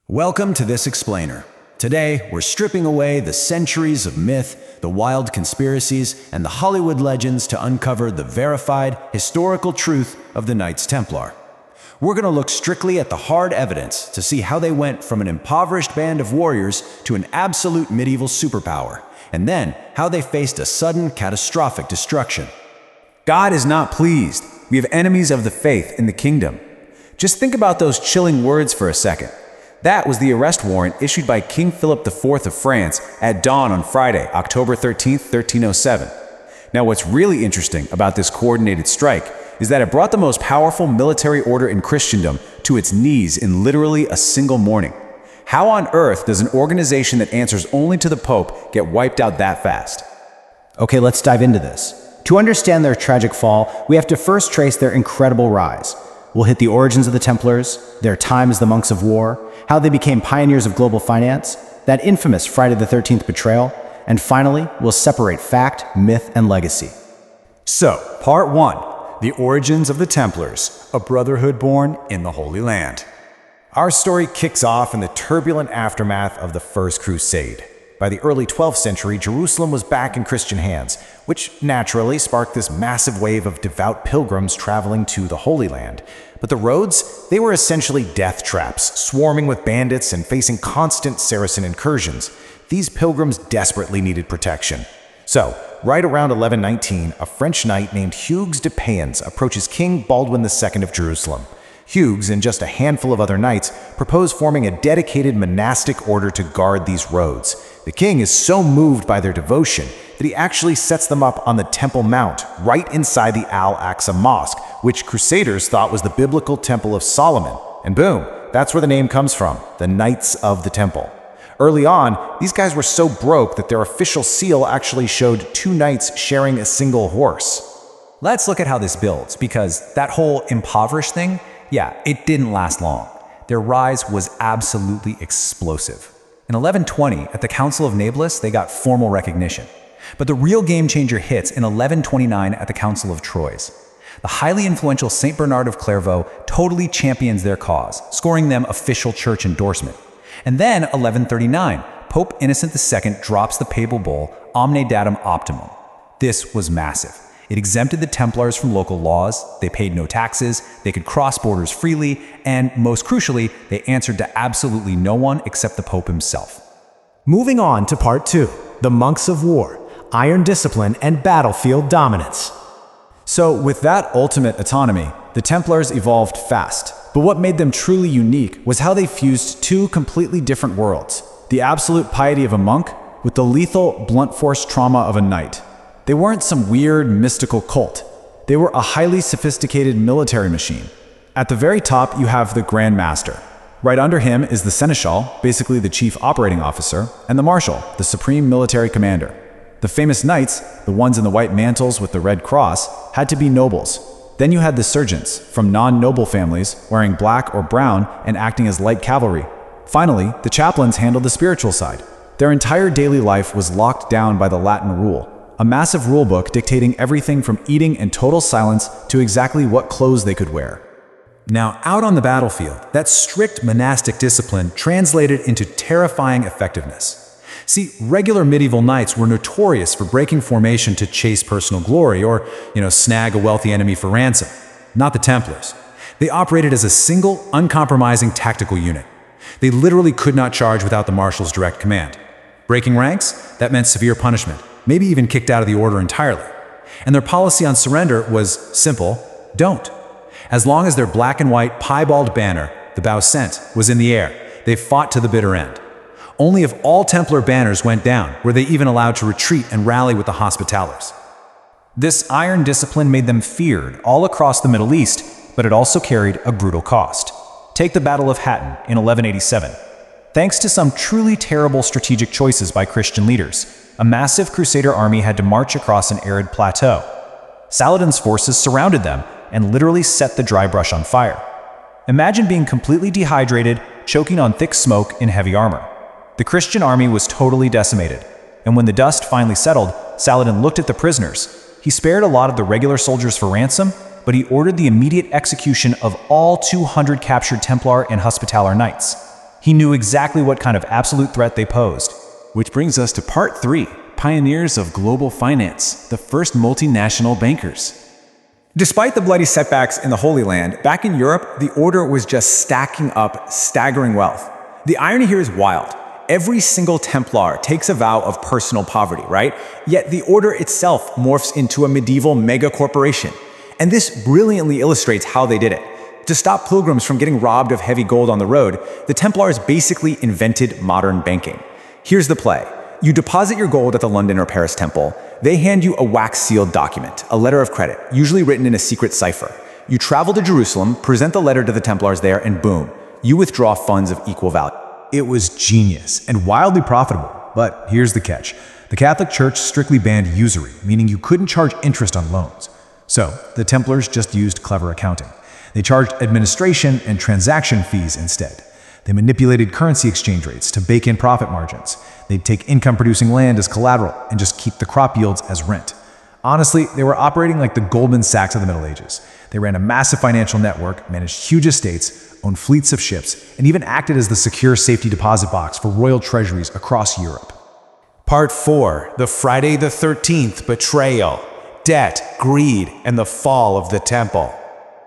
Welcome to This Explainer. Today, we're stripping away the centuries of myth, the wild conspiracies, and the Hollywood legends to uncover the verified, historical truth of the Knights Templar. We're going to look strictly at the hard evidence to see how they went from an impoverished band of warriors to an absolute medieval superpower, and then how they faced a sudden, catastrophic destruction. God is not pleased. We have enemies of the faith in the kingdom. Just think about those chilling words for a second. That was the arrest warrant issued by King Philip IV of France at dawn on Friday, October 13, 1307. Now, what's really interesting about this coordinated strike is that it brought the most powerful military order in Christendom to its knees in literally a single morning. How on earth does an organization that answers only to the Pope get wiped out that fast? Okay, let's dive into this. To understand their tragic fall, we have to first trace their incredible rise. We'll hit the origins of the Templars, their time as the monks of war, how they became pioneers of global finance, that infamous Friday the 13th betrayal, and finally, we'll separate fact, myth, and legacy. So, Part 1. The origins of the Templars, a brotherhood born in the Holy Land. Our story kicks off in the turbulent aftermath of the First Crusade. By the early 12th century, Jerusalem was back in Christian hands, which naturally sparked this massive wave of devout pilgrims traveling to the Holy Land. But the roads, they were essentially death traps, swarming with bandits and facing constant Saracen incursions. These pilgrims desperately needed protection. So, right around 1119, a French knight named Hugues de Payens approaches King Baldwin II of Jerusalem. Hugues and just a handful of other knights propose forming a dedicated monastic order to guard these roads. The king is so moved by their devotion that he actually sets them up on the Temple Mount, right inside the Al-Aqsa Mosque, which Crusaders thought was the biblical Temple of Solomon. And boom, that's where the name comes from, the Knights of the Temple. Early on, these guys were so broke that their official seal actually showed two knights sharing a single horse. Let's look at how this builds, because that whole impoverished thing, it didn't last long. Their rise was absolutely explosive. In 1120, at the Council of Nablus, they got formal recognition. But the real game changer hits in 1129 at the Council of Troyes. The highly influential Saint Bernard of Clairvaux totally champions their cause, scoring them official church endorsement. And then 1139, Pope Innocent II drops the papal bull Omne Datum Optimum. This was massive. It exempted the Templars from local laws, they paid no taxes, they could cross borders freely, and most crucially, they answered to absolutely no one except the Pope himself. Moving on to Part 2, the monks of war, iron discipline, and battlefield dominance. So, with that ultimate autonomy, the Templars evolved fast. But what made them truly unique was how they fused two completely different worlds: the absolute piety of a monk with the lethal, blunt force trauma of a knight. They weren't some weird, mystical cult. They were a highly sophisticated military machine. At the very top, you have the Grand Master. Right under him is the Seneschal, basically the chief operating officer, and the Marshal, the supreme military commander. The famous knights, the ones in the white mantles with the red cross, had to be nobles. Then you had the sergeants, from non-noble families, wearing black or brown and acting as light cavalry. Finally, the chaplains handled the spiritual side. Their entire daily life was locked down by the Latin rule, a massive rulebook dictating everything from eating in total silence to exactly what clothes they could wear. Now, out on the battlefield, that strict monastic discipline translated into terrifying effectiveness. See, regular medieval knights were notorious for breaking formation to chase personal glory or, snag a wealthy enemy for ransom. Not the Templars. They operated as a single, uncompromising tactical unit. They literally could not charge without the marshal's direct command. Breaking ranks? That meant severe punishment, maybe even kicked out of the order entirely. And their policy on surrender was simple: don't. As long as their black and white piebald banner, the Baucent, was in the air, they fought to the bitter end. Only if all Templar banners went down were they even allowed to retreat and rally with the Hospitallers. This iron discipline made them feared all across the Middle East, but it also carried a brutal cost. Take the Battle of Hattin in 1187. Thanks to some truly terrible strategic choices by Christian leaders, a massive Crusader army had to march across an arid plateau. Saladin's forces surrounded them and literally set the dry brush on fire. Imagine being completely dehydrated, choking on thick smoke in heavy armor. The Christian army was totally decimated, and when the dust finally settled, Saladin looked at the prisoners. He spared a lot of the regular soldiers for ransom, but he ordered the immediate execution of all 200 captured Templar and Hospitaller knights. He knew exactly what kind of absolute threat they posed. Which brings us to part 3, pioneers of global finance, the first multinational bankers. Despite the bloody setbacks in the Holy Land, back in Europe, the Order was just stacking up staggering wealth. The irony here is wild. Every single Templar takes a vow of personal poverty, right? Yet the Order itself morphs into a medieval mega-corporation. And this brilliantly illustrates how they did it. To stop pilgrims from getting robbed of heavy gold on the road, the Templars basically invented modern banking. Here's the play. You deposit your gold at the London or Paris temple. They hand you a wax-sealed document, a letter of credit, usually written in a secret cipher. You travel to Jerusalem, present the letter to the Templars there, and boom, you withdraw funds of equal value. It was genius and wildly profitable. But here's the catch. The Catholic Church strictly banned usury, meaning you couldn't charge interest on loans. So the Templars just used clever accounting. They charged administration and transaction fees instead. They manipulated currency exchange rates to bake in profit margins. They'd take income-producing land as collateral and just keep the crop yields as rent. Honestly, they were operating like the Goldman Sachs of the Middle Ages. They ran a massive financial network, managed huge estates, owned fleets of ships, and even acted as the secure safety deposit box for royal treasuries across Europe. Part 4, the Friday the 13th Betrayal, Debt, Greed, and the Fall of the Temple.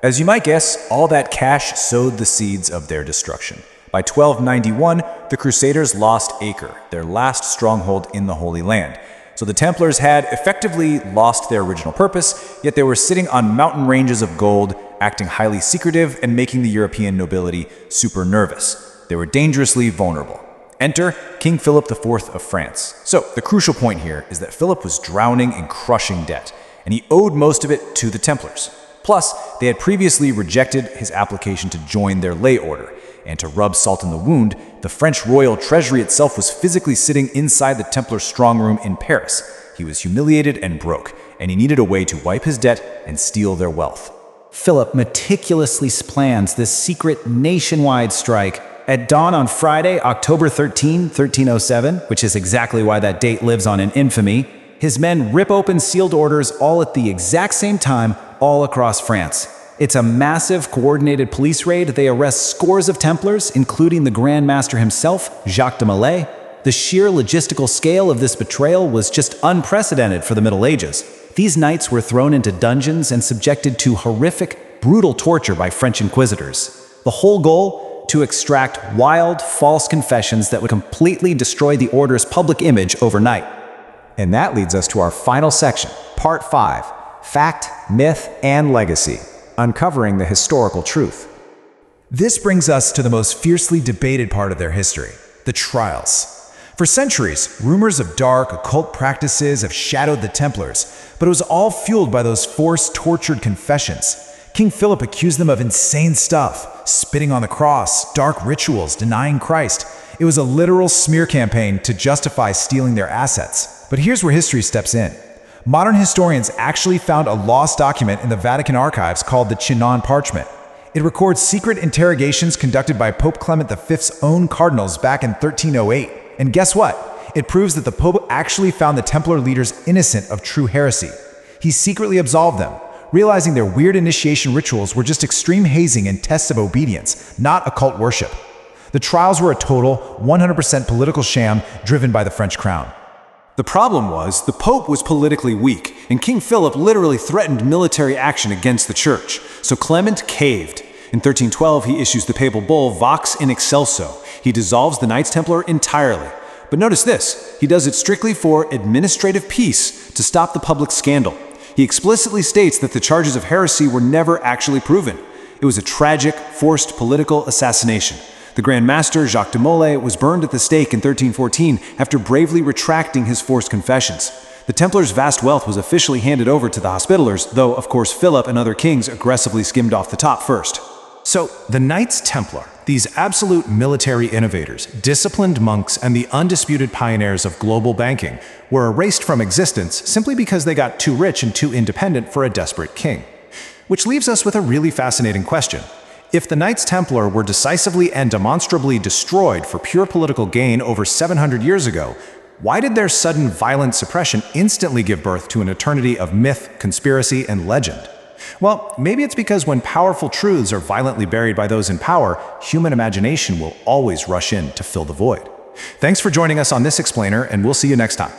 As you might guess, all that cash sowed the seeds of their destruction. By 1291, the Crusaders lost Acre, their last stronghold in the Holy Land. So the Templars had effectively lost their original purpose, yet they were sitting on mountain ranges of gold, acting highly secretive and making the European nobility super nervous. They were dangerously vulnerable. Enter King Philip IV of France. So the crucial point here is that Philip was drowning in crushing debt, and he owed most of it to the Templars. Plus, they had previously rejected his application to join their lay order. And to rub salt in the wound, the French royal treasury itself was physically sitting inside the Templar strong room in Paris. He was humiliated and broke, and he needed a way to wipe his debt and steal their wealth. Philip meticulously plans this secret nationwide strike. At dawn on Friday, October 13, 1307, which is exactly why that date lives on in infamy, his men rip open sealed orders all at the exact same time, all across France. It's a massive, coordinated police raid. They arrest scores of Templars, including the Grand Master himself, Jacques de Molay. The sheer logistical scale of this betrayal was just unprecedented for the Middle Ages. These knights were thrown into dungeons and subjected to horrific, brutal torture by French inquisitors. The whole goal? To extract wild, false confessions that would completely destroy the order's public image overnight. And that leads us to our final section, Part 5, Fact, Myth, and Legacy. Uncovering the historical truth. This brings us to the most fiercely debated part of their history, the trials. For centuries, rumors of dark, occult practices have shadowed the Templars, but it was all fueled by those forced, tortured confessions. King Philip accused them of insane stuff, spitting on the cross, dark rituals, denying Christ. It was a literal smear campaign to justify stealing their assets. But here's where history steps in. Modern historians actually found a lost document in the Vatican archives called the Chinon Parchment. It records secret interrogations conducted by Pope Clement V's own cardinals back in 1308. And guess what? It proves that the Pope actually found the Templar leaders innocent of true heresy. He secretly absolved them, realizing their weird initiation rituals were just extreme hazing and tests of obedience, not occult worship. The trials were a total, 100% political sham driven by the French crown. The problem was, the Pope was politically weak, and King Philip literally threatened military action against the Church, so Clement caved. In 1312, he issues the papal bull Vox in Excelso. He dissolves the Knights Templar entirely. But notice this, he does it strictly for administrative peace to stop the public scandal. He explicitly states that the charges of heresy were never actually proven. It was a tragic, forced political assassination. The Grand Master, Jacques de Molay, was burned at the stake in 1314 after bravely retracting his forced confessions. The Templars' vast wealth was officially handed over to the Hospitallers, though, of course, Philip and other kings aggressively skimmed off the top first. So, the Knights Templar, these absolute military innovators, disciplined monks, and the undisputed pioneers of global banking, were erased from existence simply because they got too rich and too independent for a desperate king. Which leaves us with a really fascinating question. If the Knights Templar were decisively and demonstrably destroyed for pure political gain over 700 years ago, why did their sudden violent suppression instantly give birth to an eternity of myth, conspiracy, and legend? Well, maybe it's because when powerful truths are violently buried by those in power, human imagination will always rush in to fill the void. Thanks for joining us on this explainer, and we'll see you next time.